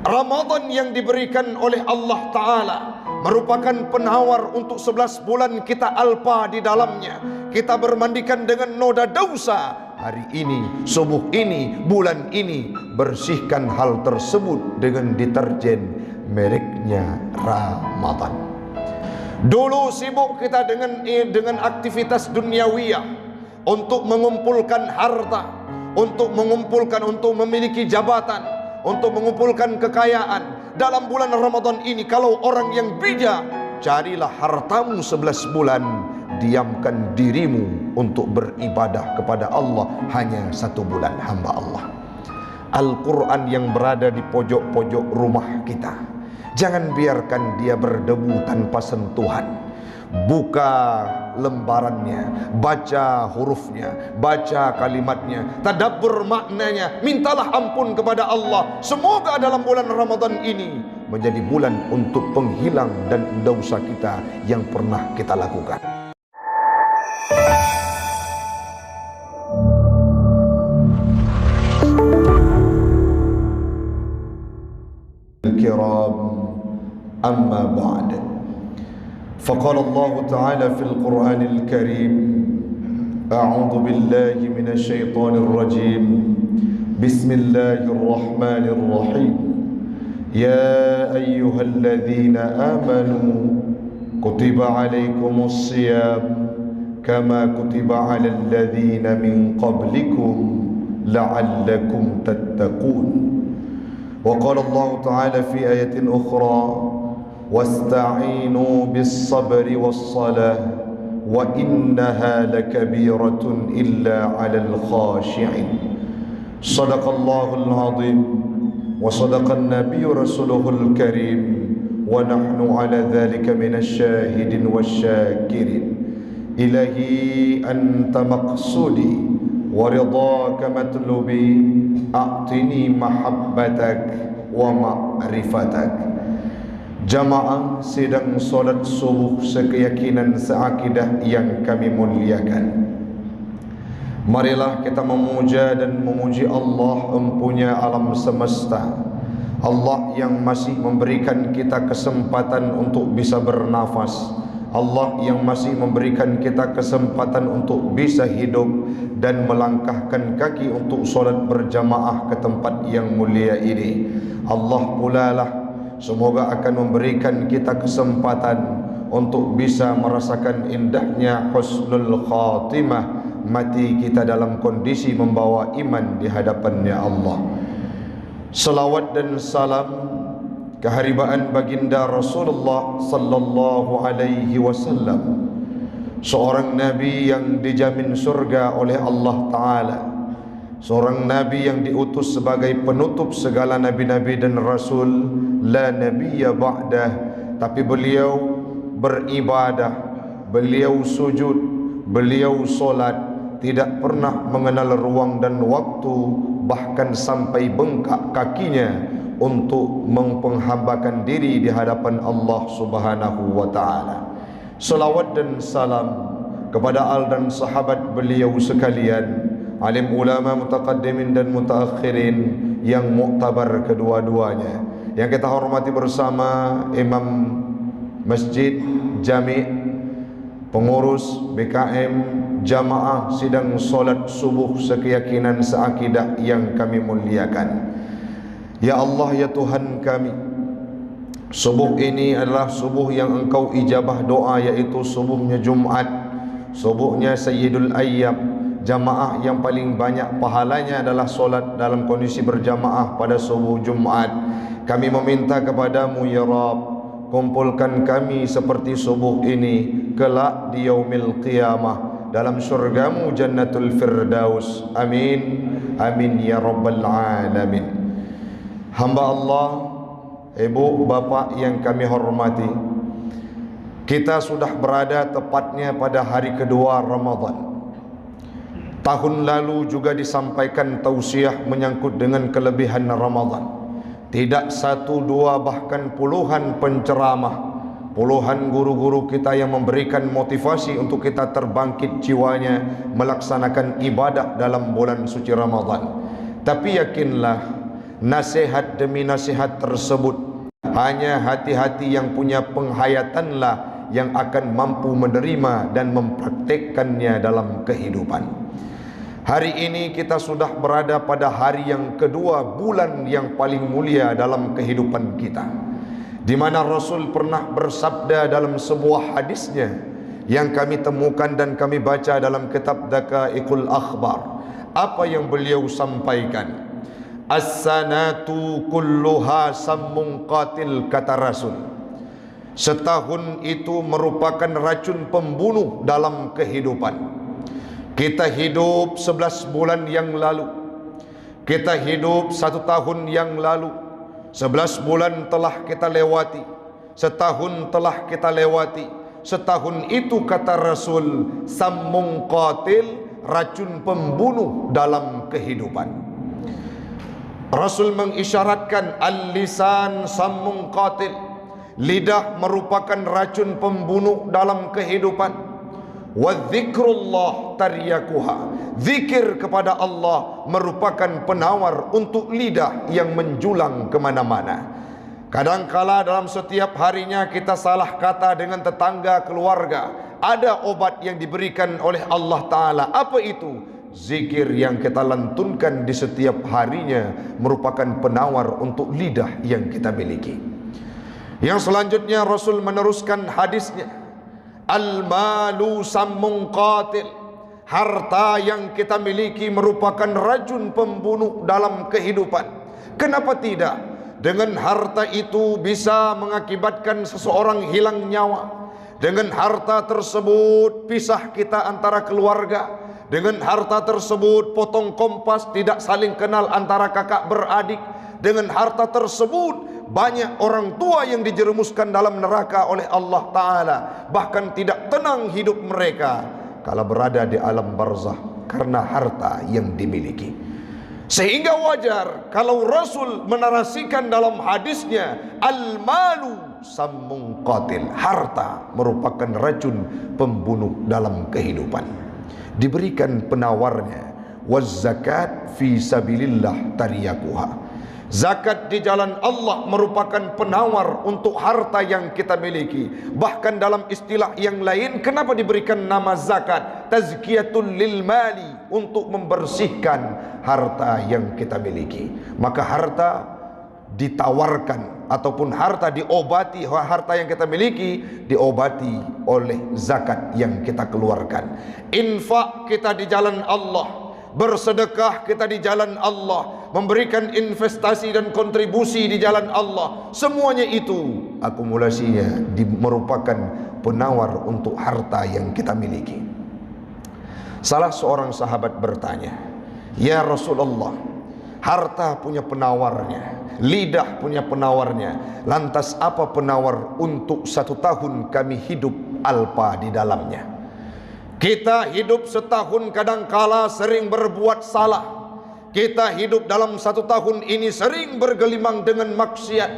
Ramadan yang diberikan oleh Allah Ta'ala merupakan penawar untuk 11 bulan kita alpa di dalamnya. Kita bermandikan dengan noda dosa. Hari ini, subuh ini, bulan ini, bersihkan hal tersebut dengan deterjen mereknya Ramadan. Dulu sibuk kita dengan aktivitas duniawiyah, untuk mengumpulkan harta, untuk memiliki jabatan, untuk mengumpulkan kekayaan. Dalam bulan Ramadan ini, kalau orang yang bijak, carilah hartamu 11 bulan, diamkan dirimu untuk beribadah kepada Allah hanya 1 bulan, hamba Allah. Al-Quran yang berada di pojok-pojok rumah kita, jangan biarkan dia berdebu tanpa sentuhan. Buka lembarannya, baca hurufnya, baca kalimatnya, tadabbur maknanya, mintalah ampun kepada Allah. Semoga dalam bulan Ramadan ini menjadi bulan untuk penghilang dan dosa kita yang pernah kita lakukan. Al-kiram, amma ba'd. فقال الله تعالى في القرآن الكريم: أعوذ بالله من الشيطان الرجيم، بسم الله الرحمن الرحيم، يا أيها الذين آمنوا كتب عليكم الصيام كما كتب على الذين من قبلكم لعلكم تتقون. وقال الله تعالى في آية أخرى: واستعينوا بالصبر والصلاة وإنها لكبيرة إلا على الخاشعين. صدق الله العظيم وصدق النبي رسوله الكريم ونحن على ذلك من الشاهدين والشاكرين. إلهي أنت مقصودي ورضاك مطلوبي، أعطني محبتك ومعرفتك. Jamaah sidang solat subuh sekeyakinan seakidah yang kami muliakan, marilah kita memuja dan memuji Allah empunya alam semesta, Allah yang masih memberikan kita kesempatan untuk bisa bernafas, Allah yang masih memberikan kita kesempatan untuk bisa hidup dan melangkahkan kaki untuk solat berjamaah ke tempat yang mulia ini. Allah pula lah semoga akan memberikan kita kesempatan untuk bisa merasakan indahnya husnul khatimah, mati kita dalam kondisi membawa iman di hadapannya Allah. Salawat dan salam keharibaan baginda Rasulullah sallallahu alaihi wasallam, seorang nabi yang dijamin surga oleh Allah Ta'ala, seorang nabi yang diutus sebagai penutup segala nabi-nabi dan rasul, la nabiyya ba'dah. Tapi beliau beribadah, beliau sujud, beliau solat, tidak pernah mengenal ruang dan waktu, bahkan sampai bengkak kakinya untuk mempenghambakan diri di hadapan Allah Subhanahu wa ta'ala. Salawat dan salam kepada al dan sahabat beliau sekalian, alim ulama mutaqaddimin dan mutaakhirin yang muktabar kedua-duanya, yang kita hormati bersama imam masjid, jami', pengurus BKM, jamaah sidang solat subuh sekeyakinan seakidah yang kami muliakan. Ya Allah, ya Tuhan kami, subuh ini adalah subuh yang Engkau ijabah doa, yaitu subuhnya Jumat, subuhnya Sayyidul Ayyam. Jamaah yang paling banyak pahalanya adalah solat dalam kondisi berjamaah pada subuh Jumat. Kami meminta kepadamu ya Rabb, kumpulkan kami seperti subuh ini kelak di yaumil qiyamah dalam syurgamu Jannatul Firdaus. Amin, amin ya Rabbal Alamin. Hamba Allah, ibu bapak yang kami hormati, kita sudah berada tepatnya pada hari kedua Ramadan. Tahun lalu juga disampaikan tausiah menyangkut dengan kelebihan Ramadan. Tidak satu dua bahkan puluhan penceramah, puluhan guru-guru kita yang memberikan motivasi untuk kita terbangkit jiwanya melaksanakan ibadah dalam bulan suci Ramadan. Tapi yakinlah, nasihat demi nasihat tersebut hanya hati-hati yang punya penghayatanlah yang akan mampu menerima dan mempraktekkannya dalam kehidupan. Hari ini kita sudah berada pada hari yang kedua bulan yang paling mulia dalam kehidupan kita, di mana Rasul pernah bersabda dalam sebuah hadisnya yang kami temukan dan kami baca dalam kitab Daqaiqul Akhbar. Apa yang beliau sampaikan? As-sanatu kulluha sammun qatil, kata Rasul. Setahun itu merupakan racun pembunuh dalam kehidupan. Kita hidup 11 bulan yang lalu, kita hidup 1 tahun yang lalu, 11 bulan telah kita lewati, setahun telah kita lewati. Setahun itu, kata Rasul, sammun qatil, racun pembunuh dalam kehidupan. Rasul mengisyaratkan al-lisan sammun qatil, lidah merupakan racun pembunuh dalam kehidupan. Wa dzikrullah taryakuha, zikir kepada Allah merupakan penawar untuk lidah yang menjulang kemana-mana. Kadangkala dalam setiap harinya kita salah kata dengan tetangga, keluarga. Ada obat yang diberikan oleh Allah Ta'ala. Apa itu? Zikir yang kita lantunkan di setiap harinya merupakan penawar untuk lidah yang kita miliki. Yang selanjutnya Rasul meneruskan hadisnya, al-malu sammun qatil, harta yang kita miliki merupakan racun pembunuh dalam kehidupan. Kenapa tidak? Dengan harta itu bisa mengakibatkan seseorang hilang nyawa. Dengan harta tersebut pisah kita antara keluarga. Dengan harta tersebut potong kompas, tidak saling kenal antara kakak beradik. Dengan harta tersebut banyak orang tua yang dijerumuskan dalam neraka oleh Allah Ta'ala. Bahkan tidak tenang hidup mereka kalau berada di alam barzah karena harta yang dimiliki. Sehingga wajar kalau Rasul menarasikan dalam hadisnya, al-malu sammun qatil, harta merupakan racun pembunuh dalam kehidupan. Diberikan penawarnya, waz zakat fi sabilillah taryakuha, zakat di jalan Allah merupakan penawar untuk harta yang kita miliki. Bahkan dalam istilah yang lain, kenapa diberikan nama zakat? Tazkiyatul lil mali, untuk membersihkan harta yang kita miliki. Maka harta ditawarkan ataupun harta diobati, harta yang kita miliki diobati oleh zakat yang kita keluarkan. Infak kita di jalan Allah, bersedekah kita di jalan Allah, memberikan investasi dan kontribusi di jalan Allah, semuanya itu akumulasinya merupakan penawar untuk harta yang kita miliki. Salah seorang sahabat bertanya, ya Rasulullah, harta punya penawarnya, lidah punya penawarnya, lantas apa penawar untuk 1 tahun kami hidup alpa di dalamnya? Kita hidup setahun kadangkala sering berbuat salah. Kita hidup dalam 1 tahun ini sering bergelimang dengan maksiat.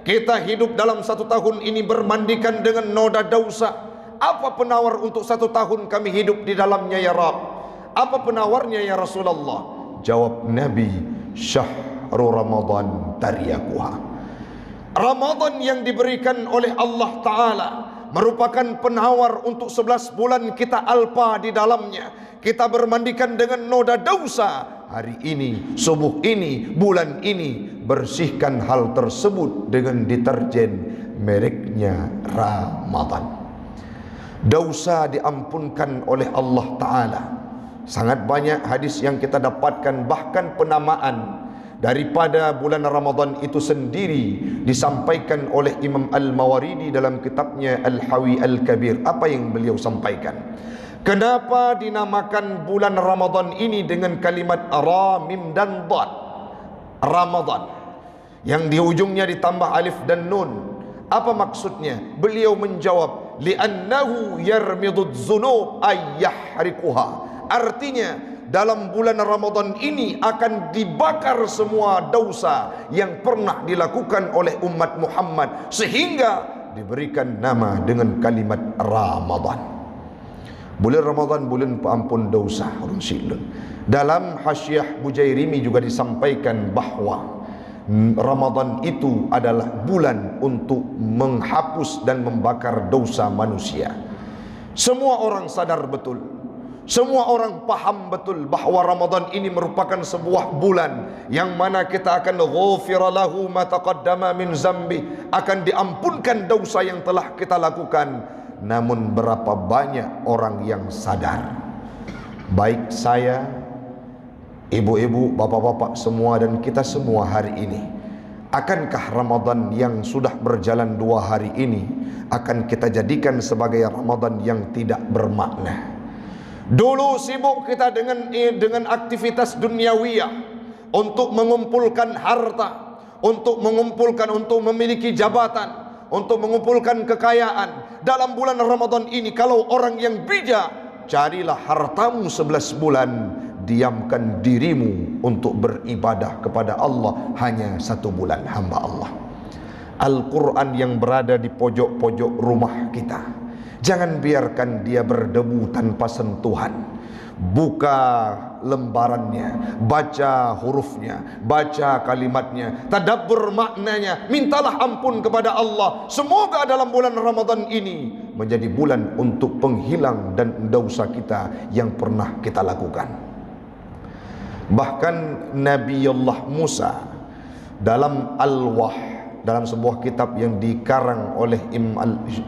Kita hidup dalam 1 tahun ini bermandikan dengan noda dosa. Apa penawar untuk 1 tahun kami hidup di dalamnya ya Rabb? Apa penawarnya ya Rasulullah? Jawab Nabi, syahru Ramadan taryakuha. Ramadan yang diberikan oleh Allah Ta'ala merupakan penawar untuk 11 bulan kita alpa di dalamnya. Kita bermandikan dengan noda dosa. Hari ini, subuh ini, bulan ini, bersihkan hal tersebut dengan deterjen mereknya Ramadan. Dosa diampunkan oleh Allah Ta'ala. Sangat banyak hadis yang kita dapatkan, bahkan penamaan daripada bulan Ramadan itu sendiri disampaikan oleh Imam Al-Mawaridi dalam kitabnya Al-Hawi Al-Kabir. Apa yang beliau sampaikan? Kenapa dinamakan bulan Ramadan ini dengan kalimat ra, mim dan dad? Ramadan yang di ujungnya ditambah alif dan nun. Apa maksudnya? Beliau menjawab, li'annahu yarmidud dzunub ayyahrikuha. Artinya dalam bulan Ramadan ini akan dibakar semua dosa yang pernah dilakukan oleh umat Muhammad, sehingga diberikan nama dengan kalimat Ramadan. Bulan Ramadan bulan pengampun dosa. Dalam Hasyiah Bujairimi juga disampaikan bahwa Ramadan itu adalah bulan untuk menghapus dan membakar dosa manusia. Semua orang sadar betul, semua orang paham betul bahawa Ramadan ini merupakan sebuah bulan yang mana kita akan ghufira lahu ma taqaddama min zambi, akan diampunkan dosa yang telah kita lakukan. Namun berapa banyak orang yang sadar, baik saya, ibu-ibu, bapak-bapak semua, dan kita semua hari ini, akankah Ramadan yang sudah berjalan 2 hari ini akan kita jadikan sebagai Ramadan yang tidak bermakna? Dulu sibuk kita dengan aktivitas duniawiyah, untuk mengumpulkan harta, untuk memiliki jabatan, untuk mengumpulkan kekayaan. Dalam bulan Ramadan ini, kalau orang yang bijak, carilah hartamu 11 bulan, diamkan dirimu untuk beribadah kepada Allah hanya 1 bulan, hamba Allah. Al-Quran yang berada di pojok-pojok rumah kita, jangan biarkan dia berdebu tanpa sentuhan. Buka lembarannya, baca hurufnya, baca kalimatnya, tadabbur maknanya, mintalah ampun kepada Allah. Semoga dalam bulan Ramadan ini menjadi bulan untuk penghilang dan dosa kita yang pernah kita lakukan. Bahkan Nabiullah Musa dalam Al-Wah, dalam sebuah kitab yang dikarang oleh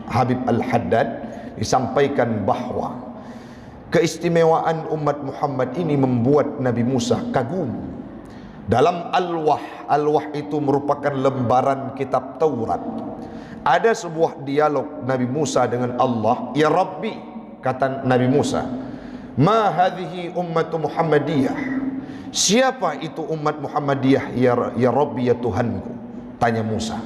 Habib Al-Haddad, disampaikan bahawa keistimewaan umat Muhammad ini membuat Nabi Musa kagum. Dalam Al-Wah, Al-Wah itu merupakan lembaran kitab Taurat. Ada sebuah dialog Nabi Musa dengan Allah. Ya Rabbi, kata Nabi Musa, ma hadhihi ummatu Muhammadiyah, siapa itu umat Muhammadiyah ya Rabbi, ya Tuhanku? Tanya Musa.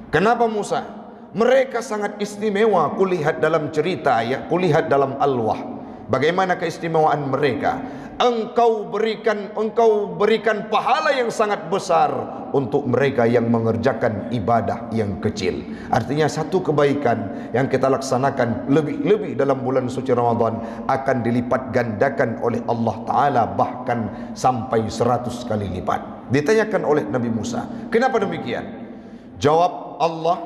Kenapa Musa? Mereka sangat istimewa. Kulihat dalam cerita, ya, kulihat dalam Al-Wah, bagaimana keistimewaan mereka. Engkau berikan pahala yang sangat besar untuk mereka yang mengerjakan ibadah yang kecil. Artinya satu kebaikan yang kita laksanakan lebih-lebih dalam bulan suci Ramadan akan dilipat gandakan oleh Allah Ta'ala, bahkan sampai 100 kali lipat. Ditanyakan oleh Nabi Musa, kenapa demikian? Jawab Allah,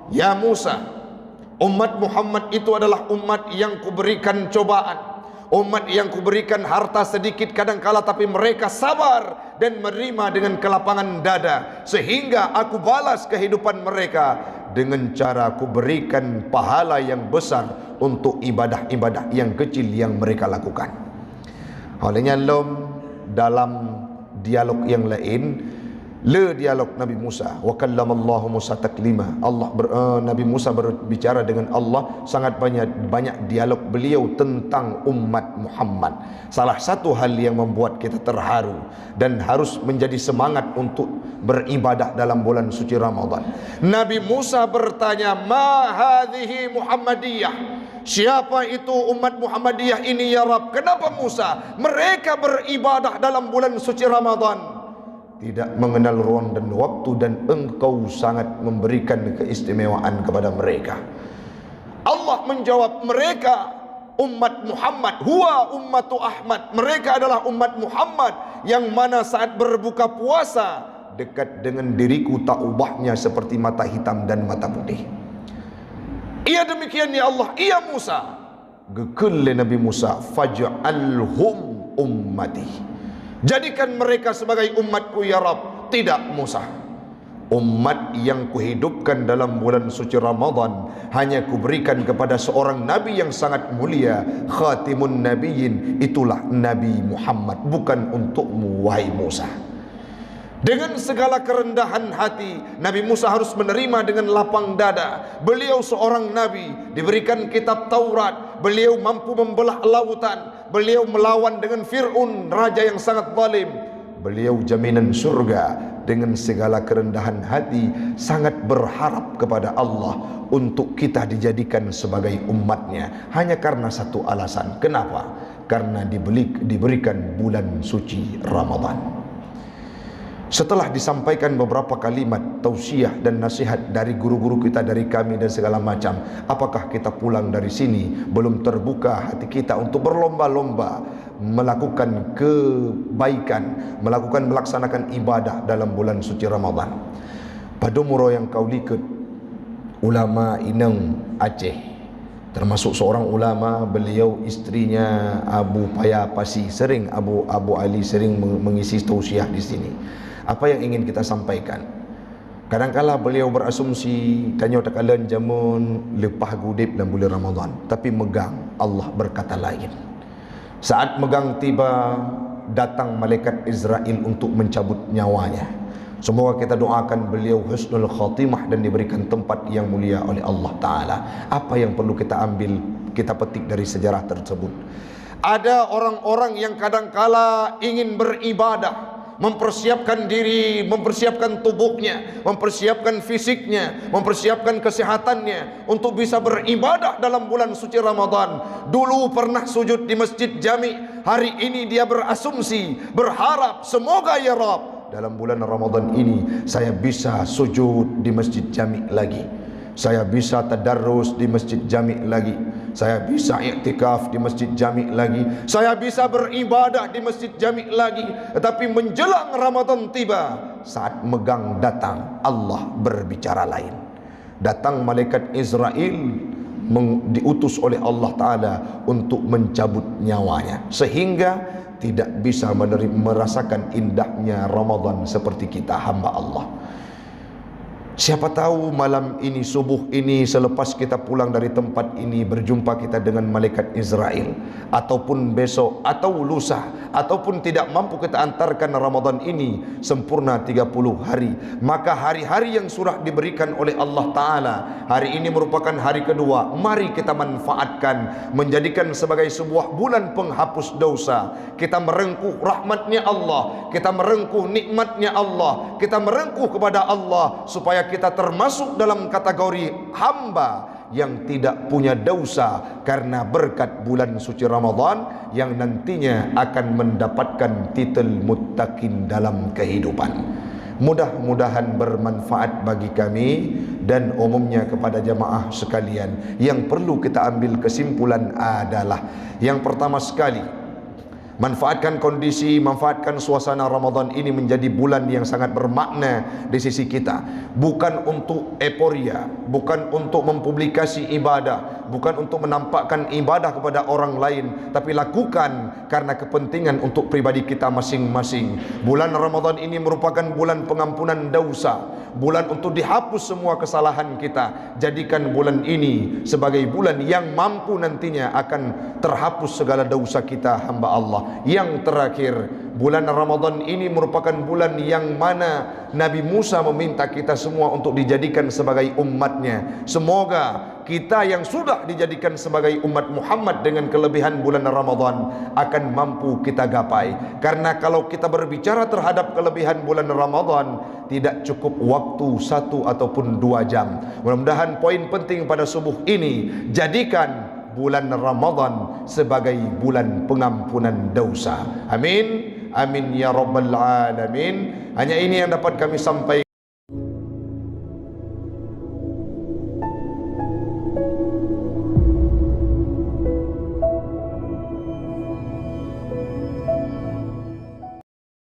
ya Musa, umat Muhammad itu adalah umat yang kuberikan cobaan, umat yang kuberikan harta sedikit kadangkala, tapi mereka sabar dan menerima dengan kelapangan dada, sehingga aku balas kehidupan mereka dengan cara kuberikan pahala yang besar untuk ibadah-ibadah yang kecil yang mereka lakukan. Olehnya dalam dialog yang lain, dialog Nabi Musa, wa kallamallahu Musa taklima, Nabi Musa berbicara dengan Allah, sangat banyak dialog beliau tentang umat Muhammad. Salah satu hal yang membuat kita terharu dan harus menjadi semangat untuk beribadah dalam bulan suci Ramadan. Nabi Musa bertanya, ma hadhihi Muhammadiyah, siapa itu umat Muhammadiyah ini ya Rabb? Kenapa Musa? Mereka beribadah dalam bulan suci Ramadan, tidak mengenal ruang dan waktu, dan engkau sangat memberikan keistimewaan kepada mereka. Allah menjawab, mereka umat Muhammad, huwa ummatu Ahmad, mereka adalah umat Muhammad yang mana saat berbuka puasa dekat dengan diriku tak ubahnya seperti mata hitam dan mata putih. Iya demikian ya Allah. Iya Musa. Gekul Nabi Musa, faj'alhum ummati, jadikan mereka sebagai umatku ya Rabb. Tidak Musa, umat yang kuhidupkan dalam bulan suci Ramadan hanya kuberikan kepada seorang nabi yang sangat mulia, khatimun nabiyyin, itulah Nabi Muhammad, bukan untukmu wahai Musa. Dengan segala kerendahan hati, Nabi Musa harus menerima dengan lapang dada. Beliau seorang nabi, diberikan kitab Taurat, beliau mampu membelah lautan, beliau melawan dengan Fir'aun, raja yang sangat zalim. Beliau jaminan surga. Dengan segala kerendahan hati, sangat berharap kepada Allah untuk kita dijadikan sebagai umatnya, hanya karena satu alasan. Kenapa? Karena diberikan bulan suci Ramadan. Setelah disampaikan beberapa kalimat tausiah dan nasihat dari guru-guru kita, dari kami dan segala macam, apakah kita pulang dari sini belum terbuka hati kita untuk berlomba-lomba melakukan kebaikan, melaksanakan ibadah dalam bulan suci Ramadan. Pada muro yang kau likut ulama Inang Aceh, termasuk seorang ulama, beliau istrinya Abu Paya Pasi, sering Abu Ali sering mengisi tausiah di sini. Apa yang ingin kita sampaikan? Kadang-kala beliau berasumsi tanya takalan jamun lepas gudip dalam bulan Ramadan, tapi megang Allah berkata lain. Saat megang tiba, datang malaikat Israel untuk mencabut nyawanya. Semoga kita doakan beliau husnul khatimah dan diberikan tempat yang mulia oleh Allah Ta'ala. Apa yang perlu kita ambil, kita petik dari sejarah tersebut? Ada orang-orang yang kadangkala ingin beribadah, mempersiapkan diri, mempersiapkan tubuhnya, mempersiapkan fisiknya, mempersiapkan kesehatannya untuk bisa beribadah dalam bulan suci Ramadan. Dulu pernah sujud di Masjid Jami, hari ini dia berasumsi, berharap, semoga ya Rabb, dalam bulan Ramadan ini saya bisa sujud di Masjid Jami lagi, saya bisa tadarrus di Masjid Jami lagi, saya bisa iktikaf di Masjid Jami lagi, saya bisa beribadah di Masjid Jami lagi. Tetapi menjelang Ramadan tiba, saat megang datang, Allah berbicara lain. Datang malaikat Israel diutus oleh Allah Ta'ala untuk mencabut nyawanya, sehingga tidak bisa merasakan indahnya Ramadan seperti kita hamba Allah. Siapa tahu malam ini, subuh ini, selepas kita pulang dari tempat ini, berjumpa kita dengan malaikat Israel, ataupun besok, atau lusa, ataupun tidak mampu kita antarkan Ramadan ini sempurna 30 hari. Maka hari-hari yang sudah diberikan oleh Allah Ta'ala, hari ini merupakan hari kedua, mari kita manfaatkan, menjadikan sebagai sebuah bulan penghapus dosa. Kita merengkuh rahmatnya Allah, kita merengkuh nikmatnya Allah, kita merengkuh kepada Allah, supaya kita termasuk dalam kategori hamba yang tidak punya dosa karena berkat bulan suci Ramadan, yang nantinya akan mendapatkan titel muttaqin dalam kehidupan. Mudah-mudahan bermanfaat bagi kami dan umumnya kepada jamaah sekalian. Yang perlu kita ambil kesimpulan adalah, yang pertama sekali, manfaatkan kondisi, manfaatkan suasana Ramadan ini menjadi bulan yang sangat bermakna di sisi kita. Bukan untuk euforia, bukan untuk mempublikasi ibadah, bukan untuk menampakkan ibadah kepada orang lain, tapi lakukan karena kepentingan untuk pribadi kita masing-masing. Bulan Ramadan ini merupakan bulan pengampunan dosa, bulan untuk dihapus semua kesalahan kita. Jadikan bulan ini sebagai bulan yang mampu nantinya akan terhapus segala dosa kita hamba Allah. Yang terakhir, bulan Ramadan ini merupakan bulan yang mana Nabi Musa meminta kita semua untuk dijadikan sebagai umatnya. Semoga kita yang sudah dijadikan sebagai umat Muhammad dengan kelebihan bulan Ramadan akan mampu kita gapai. Karena kalau kita berbicara terhadap kelebihan bulan Ramadan, tidak cukup waktu 1 ataupun 2 jam. Mudah-mudahan poin penting pada subuh ini, jadikan bulan Ramadan sebagai bulan pengampunan dosa. Amin, amin ya rabbal alamin. Hanya ini yang dapat kami sampaikan.